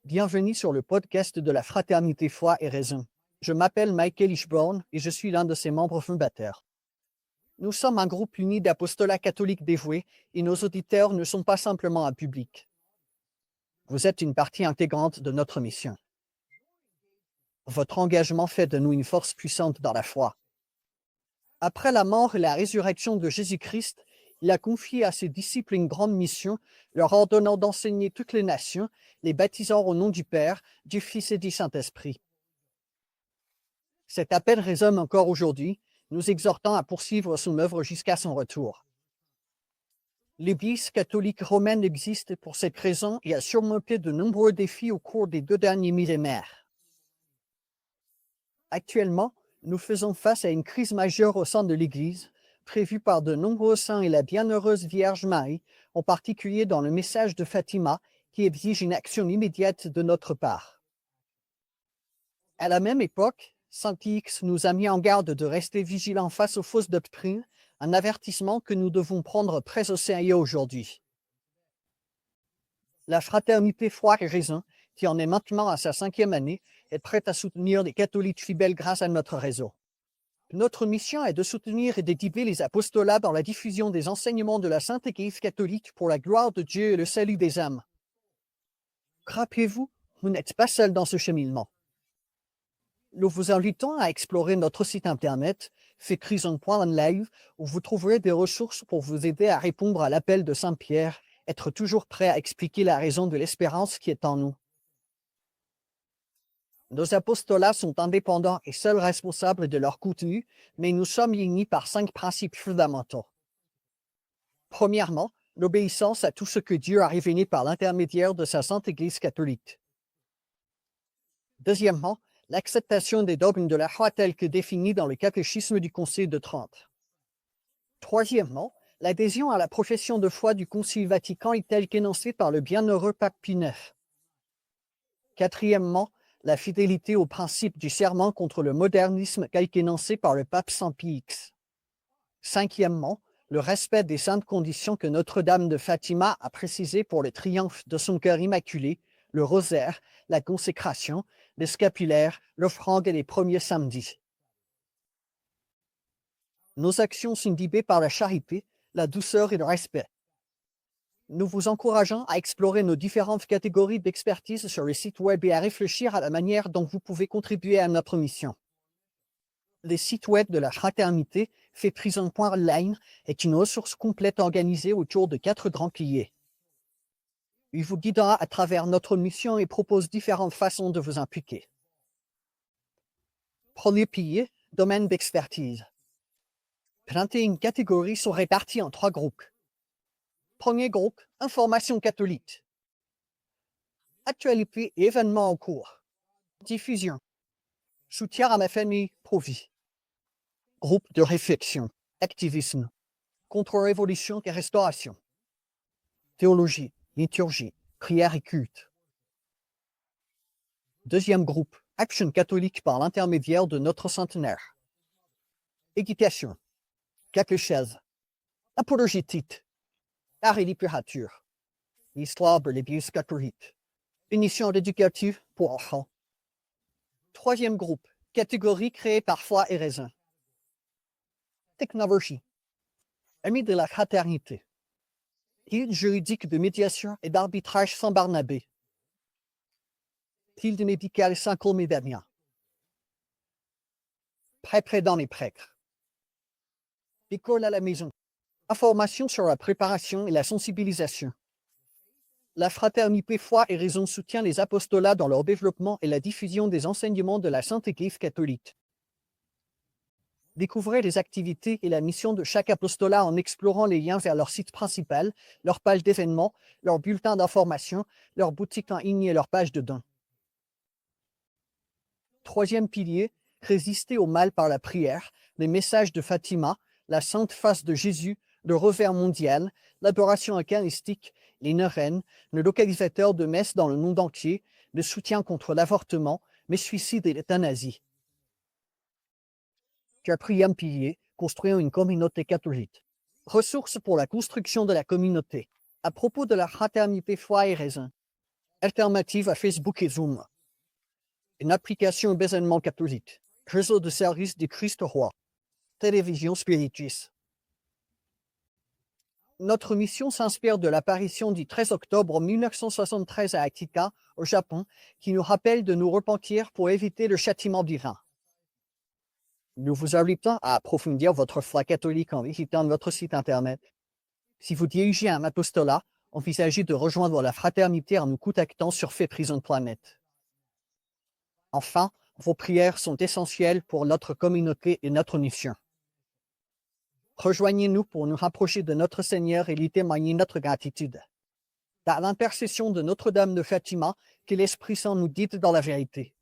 Bienvenue sur le podcast de la Fraternité Foi et Raison. Je m'appelle Michael Ishbourne et je suis l'un de ses membres fondateurs. Nous sommes un groupe uni d'apostolats catholiques dévoués et nos auditeurs ne sont pas simplement un public. Vous êtes une partie intégrante de notre mission. Votre engagement fait de nous une force puissante dans la foi. Après la mort et la résurrection de Jésus-Christ, il a confié à ses disciples une grande mission, leur ordonnant d'enseigner toutes les nations, les baptisant au nom du Père, du Fils et du Saint-Esprit. Cet appel résonne encore aujourd'hui, nous exhortant à poursuivre son œuvre jusqu'à son retour. L'Église catholique romaine existe pour cette raison et a surmonté de nombreux défis au cours des 2 derniers millénaires. Actuellement, nous faisons face à une crise majeure au sein de l'Église, prévue par de nombreux saints et la bienheureuse Vierge Marie, en particulier dans le message de Fatima, qui exige une action immédiate de notre part. À la même époque, Saint X nous a mis en garde de rester vigilants face aux fausses doctrines, un avertissement que nous devons prendre très au sérieux aujourd'hui. La Fraternité Foi et Raison, qui en est maintenant à sa 5e année, est prête à soutenir les catholiques fidèles grâce à notre réseau. Notre mission est de soutenir et d'édifier les apostolats dans la diffusion des enseignements de la Sainte Église catholique pour la gloire de Dieu et le salut des âmes. Rappelez-vous, vous n'êtes pas seul dans ce cheminement. Nous vous invitons à explorer notre site internet, faitcrison.live, où vous trouverez des ressources pour vous aider à répondre à l'appel de Saint Pierre, être toujours prêt à expliquer la raison de l'espérance qui est en nous. Nos apostolats sont indépendants et seuls responsables de leur contenu, mais nous sommes unis par 5 principes fondamentaux. Premièrement, l'obéissance à tout ce que Dieu a révélé par l'intermédiaire de sa Sainte Église catholique. Deuxièmement, l'acceptation des dogmes de la foi tels que définis dans le catéchisme du Concile de Trente. Troisièmement, l'adhésion à la profession de foi du Concile Vatican est telle qu'énoncée par le bienheureux Pape Pie IX. Quatrièmement, la fidélité au principe du serment contre le modernisme tel qu'énoncé par le pape Saint Pie X. Cinquièmement, le respect des saintes conditions que Notre-Dame de Fatima a précisées pour le triomphe de son cœur immaculé, le rosaire, la consécration, les scapulaires, l'offrande et les premiers samedis. Nos actions sont guidées par la charité, la douceur et le respect. Nous vous encourageons à explorer nos différentes catégories d'expertise sur le site web et à réfléchir à la manière dont vous pouvez contribuer à notre mission. Le site web de la Fraternité, faitcrison.online, est une ressource complète organisée autour de 4 grands piliers. Il vous guidera à travers notre mission et propose différentes façons de vous impliquer. Premier pilier, domaine d'expertise. 21 catégories sont réparties en 3 groupes. Premier groupe, information catholique. Actualité et événements en cours. Diffusion. Soutien à ma famille, pro-vie. Groupe de réflexion. Activisme. Contre-révolution et restauration. Théologie, liturgie, prière et culte. Deuxième groupe, action catholique par l'intermédiaire de notre centenaire. Éducation. Catéchèse. Apologétique. Art et littérature. L'histoire de l'Église catholique. Émission éducative pour enfants. Troisième groupe, catégorie créée par Foi et Raison. Technologie. Amis de la Fraternité. Guide juridique de médiation et d'arbitrage sans Barnabé. Guide médicale sans Colmédania. Prêtre dans les prêtres. École à la maison. Information sur la préparation et la sensibilisation. La Fraternité Foi et Raison soutient les apostolats dans leur développement et la diffusion des enseignements de la Sainte Église catholique. Découvrez les activités et la mission de chaque apostolat en explorant les liens vers leur site principal, leur page d'événements, leur bulletin d'information, leur boutique en ligne et leur page de dons. Troisième pilier, résister au mal par la prière, les messages de Fatima, la Sainte Face de Jésus, le revers mondial, l'adoration eucharistique, les neurones, le localisateur de messe dans le monde entier, le soutien contre l'avortement, le suicide et l'euthanasie. Quatrième pilier, construire une communauté catholique. Ressources pour la construction de la communauté. À propos de la Fraternité Foi et Raison. Alternative à Facebook et Zoom. Une application d'événements catholiques. Réseau de services du Christ roi. Télévision Spiritus. Notre mission s'inspire de l'apparition du 13 octobre 1973 à Akita, au Japon, qui nous rappelle de nous repentir pour éviter le châtiment divin. Nous vous invitons à approfondir votre foi catholique en visitant notre site internet. Si vous dirigez un apostolat, envisagez de rejoindre la fraternité en nous contactant sur faitprison.net. Enfin, vos prières sont essentielles pour notre communauté et notre mission. Rejoignez-nous pour nous rapprocher de notre Seigneur et lui témoigner notre gratitude. Par l'intercession de Notre-Dame de Fatima, que l'Esprit Saint nous guide dans la vérité.